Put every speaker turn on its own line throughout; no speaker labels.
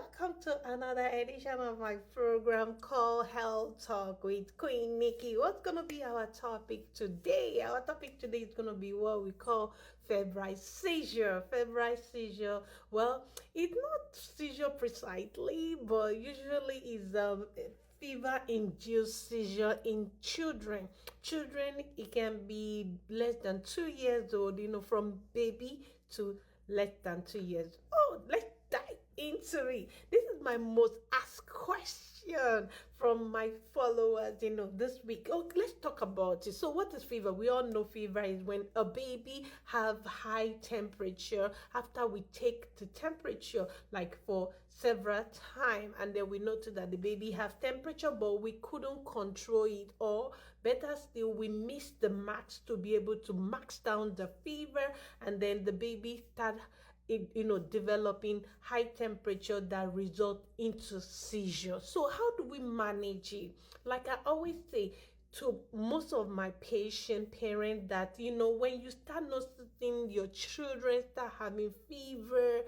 welcome to another edition of my program called Health Talk with Queen Nikki. What's going to be our topic today? Our topic today is going to be what we call febrile seizure. Febrile seizure, well, it's not seizure precisely, but usually is fever-induced seizure in children. It can be less than 2 years old, from baby to less than 2 years. Oh, let's dive into it. This is my most asked question from my followers, this week. Oh, let's talk about it. So what is fever? We all know fever is when a baby have high temperature after we take the temperature like for several times, and then we notice that the baby have temperature but we couldn't control it, or better still, we missed the max to be able to max down the fever, and then the baby start developing high temperature that result into seizure. So how do we manage it? Like I always say to most of my patient parents that, when you start noticing your children start having fever,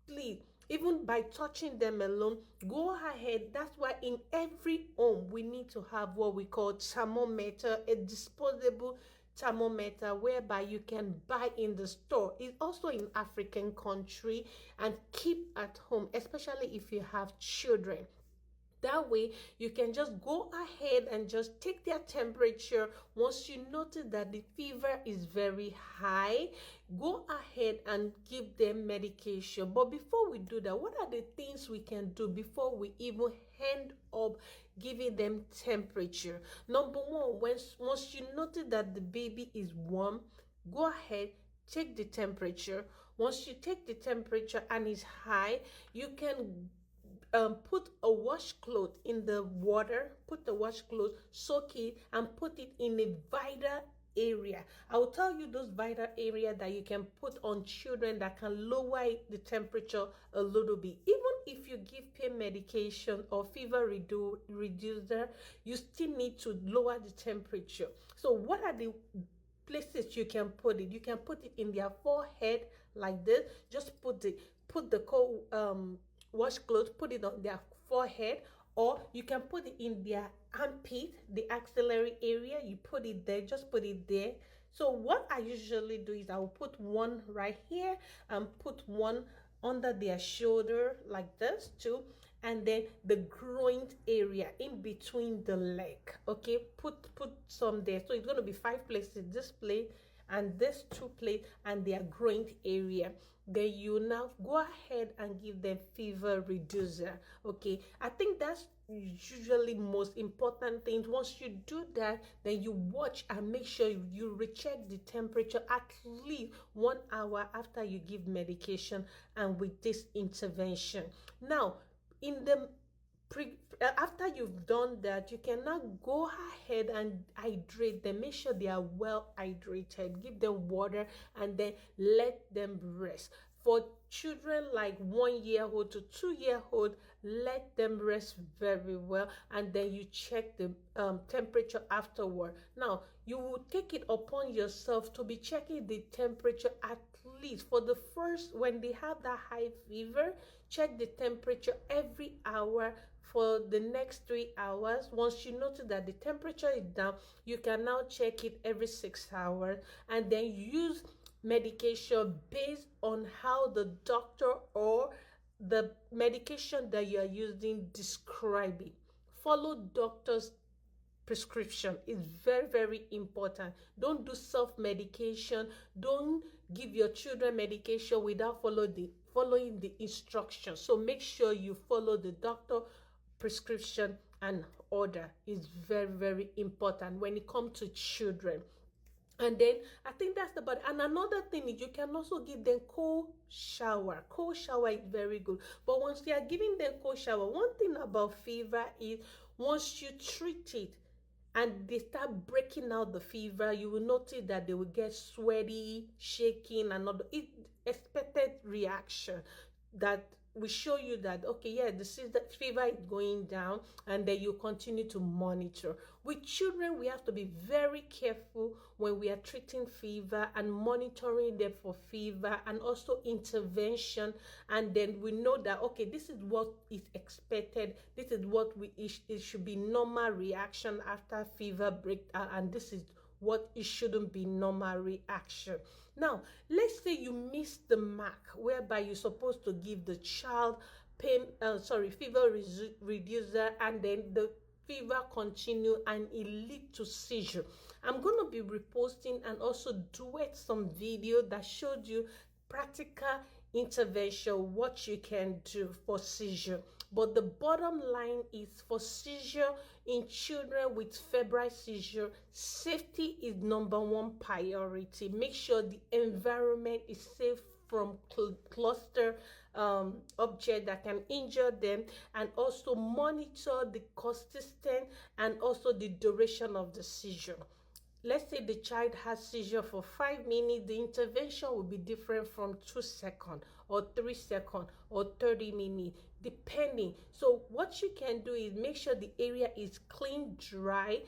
please, even by touching them alone, go ahead. That's why in every home we need to have what we call thermometer, a disposable thermometer whereby you can buy in the store. It's also in African country, and keep at home, especially if you have children. That way, you can just go ahead and just take their temperature. Once you notice that the fever is very high, go ahead and give them medication. But before we do that, what are the things we can do before we even end up giving them temperature? Number one, once you notice that the baby is warm, go ahead, take the temperature. Once you take the temperature and it's high, you can put a washcloth in the water, put the washcloth, soak it, and put it in a vital area. I will tell you those vital area that you can put on children that can lower the temperature a little bit. Even if you give pain medication or fever reducer, you still need to lower the temperature. So what are the places you can put it? You can put it in their forehead like this. Just put the cold washcloth, put it on their forehead, or you can put it in their armpit, the axillary area. You put it there, just put it there. So what I usually do is I will put one right here and put one under their shoulder like this too, and then the groin area in between the leg. Okay, put some there. So it's going to be 5 places: this place and this 2 plates and their groin area. Then you now go ahead and give them fever reducer. Okay, I think that's usually most important thing. Once you do that, then you watch and make sure you recheck the temperature at least 1 hour after you give medication and with this intervention. Now, in the after you've done that, you can now go ahead and hydrate them. Make sure they are well hydrated. Give them water and then let them rest. For children like 1-year-old to 2-year-old, let them rest very well, and then you check the temperature afterward. Now, you will take it upon yourself to be checking the temperature at least for the first, when they have that high fever, check the temperature every hour for the next 3 hours. Once you notice that the temperature is down, you can now check it every 6 hours, and then use medication based on how the doctor or the medication that you are using describe it. Follow doctor's prescription. Is very, very important. Don't do self-medication. Don't give your children medication without following the instructions. So make sure you follow the doctor prescription and order. Is very, very important when it comes to children. And then I think that's about it. And another thing is you can also give them cold shower. Cold shower is very good. But once you are giving them cold shower, one thing about fever is once you treat it and they start breaking out the fever, you will notice that they will get sweaty, shaking, and other expected reaction that we show you that, okay, yeah, the fever is going down, and then you continue to monitor. With children, we have to be very careful when we are treating fever and monitoring them for fever, and also intervention. And then we know that, okay, this is what is expected, this is what it should be normal reaction after fever breakdown, and this is what it shouldn't be normal reaction. Now, let's say you miss the mark whereby you're supposed to give the child fever reducer, and then the fever continue and it lead to seizure. I'm going to be reposting and also duet some video that showed you practical intervention, what you can do for seizure. But the bottom line is, for seizure in children with febrile seizure, safety is number one priority. Make sure the environment is safe from cluster object that can injure them, and also monitor the consistent and also the duration of the seizure. Let's say the child has seizure for 5 minutes, the intervention will be different from 2 seconds or 3 seconds or 30 minutes, depending. So what you can do is make sure the area is clean, dry,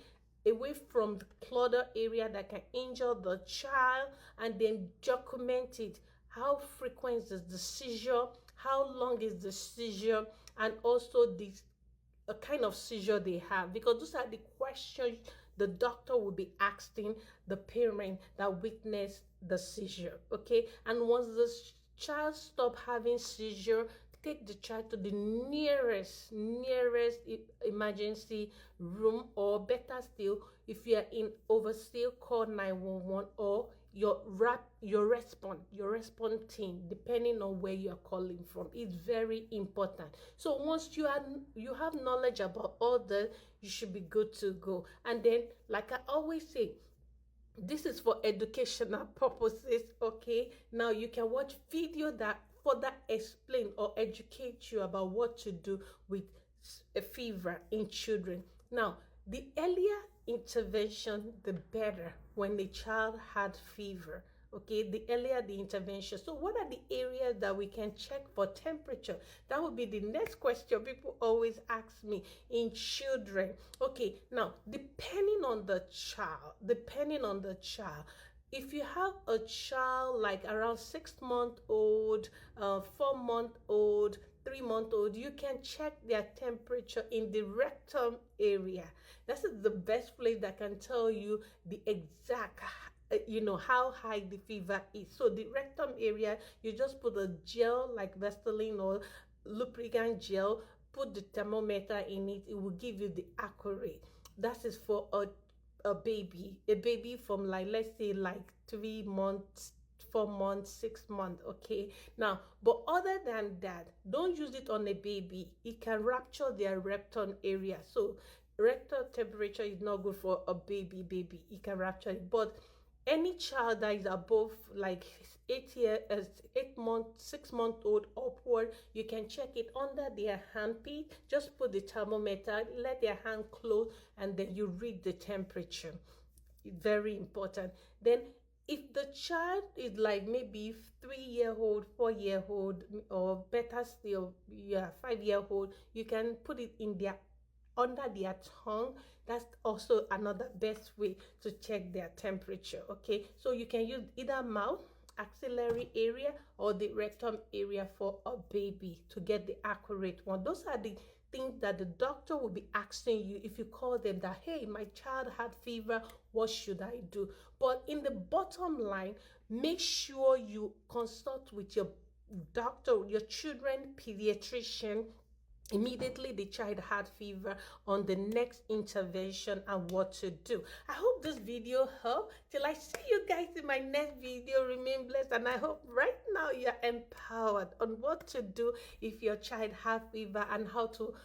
away from the clutter area that can injure the child, and then document it. How frequent is the seizure? How long is the seizure? And also the kind of seizure they have, because those are the questions the doctor will be asking the parent that witnessed the seizure. Okay, and once the child stop having seizure, take the child to the nearest emergency room, or better still, if you are in overstay, call 911, or your response team, depending on where you are calling from. It's very important. So once you have knowledge about all that, you should be good to go. And then, like I always say, this is for educational purposes. Okay, now you can watch video that further explain or educate you about what to do with a fever in children. Now, the earlier intervention, the better when the child had fever. Okay, the earlier the intervention. So what are the areas that we can check for temperature? That would be the next question people always ask me in children. Okay, now depending on the child, if you have a child like around 6 month old, 4 month old, 3 month old, you can check their temperature in the rectum area. This is the best place that can tell you the exact how high the fever is. So the rectum area, you just put a gel like Vaseline or lubricant gel, put the thermometer in it, it will give you the accurate. That is for a baby from, like, let's say like 3 months, 4 months, 6 months. Okay, now, but other than that, don't use it on a baby. It can rupture their rectum area. So rectal temperature is not good for a baby. It can rupture it. But any child that is above like 8 months, 6 month old upward, you can check it under their handpiece. Just put the thermometer, let their hand close, and then you read the temperature. Very important. Then if the child is like maybe 3-year-old, 4-year-old, or better still, 5-year-old, you can put it in their under their tongue. That's also another best way to check their temperature. Okay, so you can use either mouth, axillary area, or the rectum area for a baby to get the accurate one. Those are the things that the doctor will be asking you if you call them that, hey, my child had fever, what should I do? But in the bottom line, make sure you consult with your doctor, your children pediatrician, immediately the child had fever, on the next intervention and what to do. I hope this video helped. Till I see you guys in my next video, remain blessed, and I hope right now you're empowered on what to do if your child has fever and how to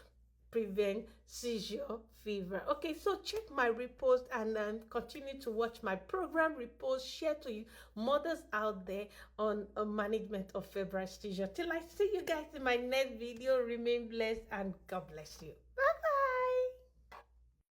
prevent seizure fever. Okay, so check my repost and continue to watch my program repost, share to you mothers out there on management of febrile seizure. Till I see you guys in my next video, remain blessed and God bless you.